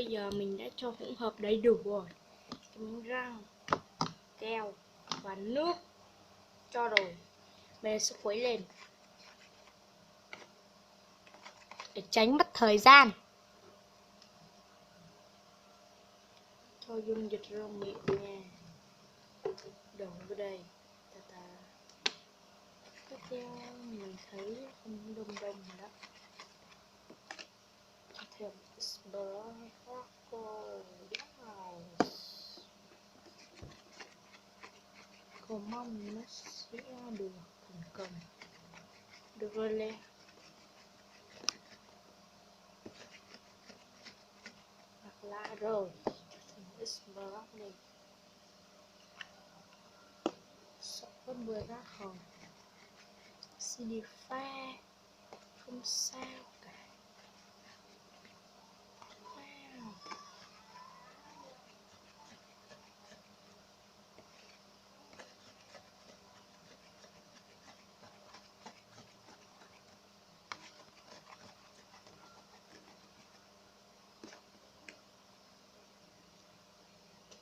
bây giờ mình đã cho hỗn hợp đầy đủ rồi. Miếng răng, keo và nước cho rồi. Bây giờ sẽ khuấy lên để tránh mất thời gian. Cho dung dịch ra miệng nha. Đổ vào đây. Tiếp theo mình thấy không đông rồi đó. Tiếp theo cầu mong nó sẽ được thành công. Được rồi lên. Hoặc là rồi. Thành này. Sợ con vừa ra hòn. CD pha không sao cả. Wow.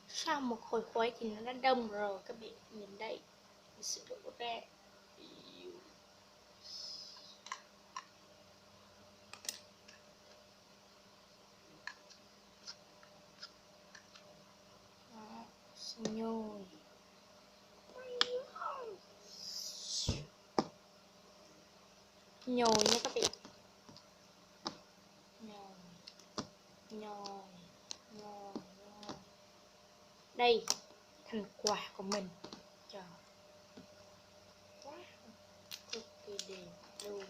Sau một hồi khuấy thì nó đã đông rồi, các bạn nhìn đây, mình sẽ đổ ra. Đó, nhồi nhồi nha các bạn, nhồi nhồi nhồi nhồi. Đây thành quả của mình, trời quá cực kỳ đẹp luôn.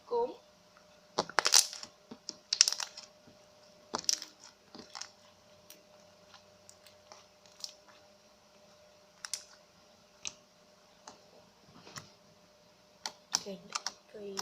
Cốm cây